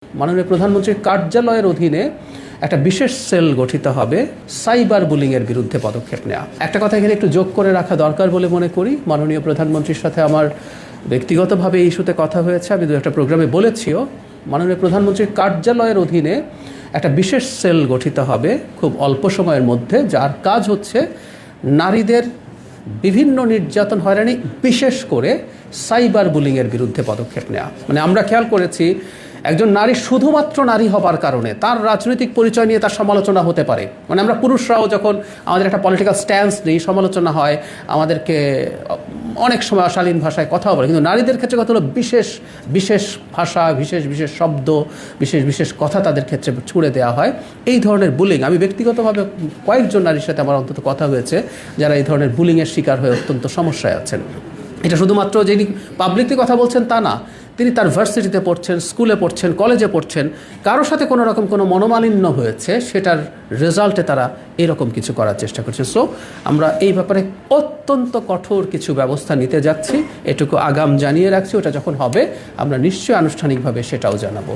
মাননীয় প্রধানমন্ত্রীর কার্যালয়ের অধীনে একটা বিশেষ সেল গঠিত হবে সাইবার বুলিংয়ের বিরুদ্ধে পদক্ষেপ নেওয়া। একটা কথা এখানে একটু যোগ করে রাখা দরকার বলে মনে করি। মাননীয় প্রধানমন্ত্রীর সাথে আমার ব্যক্তিগতভাবে এই ইস্যুতে কথা হয়েছে, আমি দু একটা প্রোগ্রামে বলেছিও। মাননীয় প্রধানমন্ত্রীর কার্যালয়ের অধীনে একটা বিশেষ সেল গঠিত হবে খুব অল্প সময়ের মধ্যে, যার কাজ হচ্ছে নারীদের বিভিন্ন নির্যাতন, হয়রানি, বিশেষ করে সাইবার বুলিংয়ের বিরুদ্ধে পদক্ষেপ নেওয়া। মানে আমরা খেয়াল করেছি একজন নারী শুধুমাত্র নারী হবার কারণে তার রাজনৈতিক পরিচয় নিয়ে তার সমালোচনা হতে পারে। মানে আমরা পুরুষরাও যখন আমাদের একটা পলিটিক্যাল স্ট্যান্স নিই, সমালোচনা হয়, আমাদেরকে অনেক সময় অশালীন ভাষায় কথাও বলে, কিন্তু নারীদের ক্ষেত্রে কথা হলো বিশেষ বিশেষ ভাষা, বিশেষ বিশেষ শব্দ, বিশেষ বিশেষ কথা তাদের ক্ষেত্রে ছুড়ে দেওয়া হয়। এই ধরনের বুলিং, আমি ব্যক্তিগতভাবে কয়েকজন নারীর সাথে আমার অন্তত কথা হয়েছে যারা এই ধরনের বুলিংয়ের শিকার হয়ে অত্যন্ত সমস্যায় আছেন। এটা শুধুমাত্র যিনি পাবলিকলি কথা বলছেন তা না, তিনি তার ভার্সিটিতে পড়ছেন, স্কুলে পড়ছেন, কলেজে পড়ছেন, কারোর সাথে কোনো রকম কোনো মনোমালিন্য হয়েছে, সেটার রেজাল্টে তারা এরকম কিছু করার চেষ্টা করছে। সো আমরা এই ব্যাপারে অত্যন্ত কঠোর কিছু ব্যবস্থা নিতে যাচ্ছি, এটুকু আগাম জানিয়ে রাখছি। ওটা যখন হবে আমরা নিশ্চয়ই আনুষ্ঠানিকভাবে সেটাও জানাবো।